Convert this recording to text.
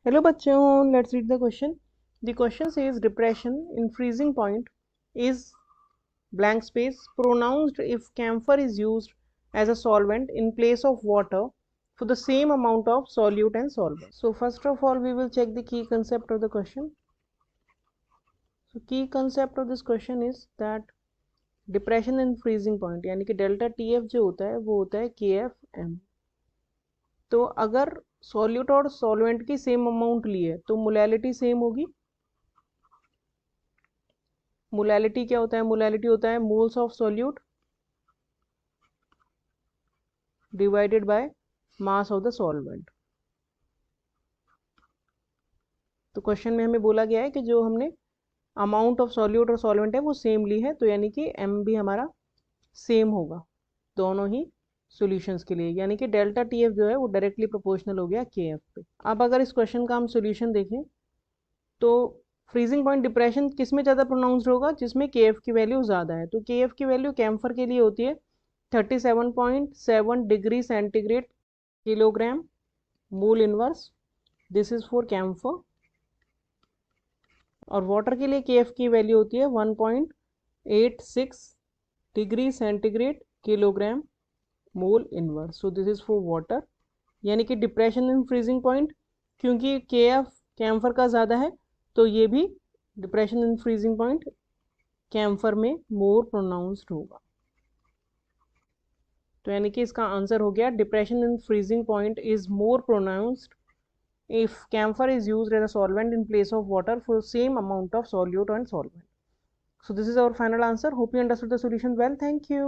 Hello बच्चों, let's read the question. The question says depression in freezing point is blank space pronounced if camphor is used as a solvent in place of water for the same amount of solute and solvent. So first of all we will check the key concept of the question. So key concept of this question is that depression in freezing point यानी कि delta TF जो होता है वो होता है KFM. तो अगर सॉल्यूट और सॉल्वेंट की सेम अमाउंट ली है तो मोलैलिटी सेम होगी. मोलैलिटी क्या होता है? मोलैलिटी होता है moles of solute divided by mass of the solvent. तो क्वेश्चन में हमें बोला गया है कि जो हमने अमाउंट ऑफ सॉल्यूट और सॉल्वेंट है वो सेम ली है, तो यानी कि एम भी हमारा सेम होगा दोनों ही सॉल्यूशंस के लिए, यानी कि डेल्टा टी एफ जो है वो डायरेक्टली प्रोपोर्शनल हो गया के एफ पे. अब अगर इस क्वेश्चन का हम सॉल्यूशन देखें तो फ्रीजिंग पॉइंट डिप्रेशन किस में ज़्यादा प्रोनाउंस्ड होगा? जिसमें के एफ की वैल्यू ज़्यादा है. तो के एफ की वैल्यू कैम्फर के लिए होती है 37.7 degree centigrade kilogram mole inverse. This is for camphor. और वाटर के लिए के एफ की वैल्यू होती है 1.86 degree centigrade kilogram mole inverse. So this is for water. यानी कि डिप्रेशन इन फ्रीजिंग पॉइंट, क्योंकि के एफ कैम्फर का ज़्यादा है तो ये भी depression in freezing point camphor में मोर प्रोनाउंस्ड होगा. तो यानी कि इसका आंसर हो गया depression in freezing point is more pronounced if camphor is used as a solvent in place of water for same amount of solute and solvent. So this is our final answer. Hope you understood the solution well. Thank you.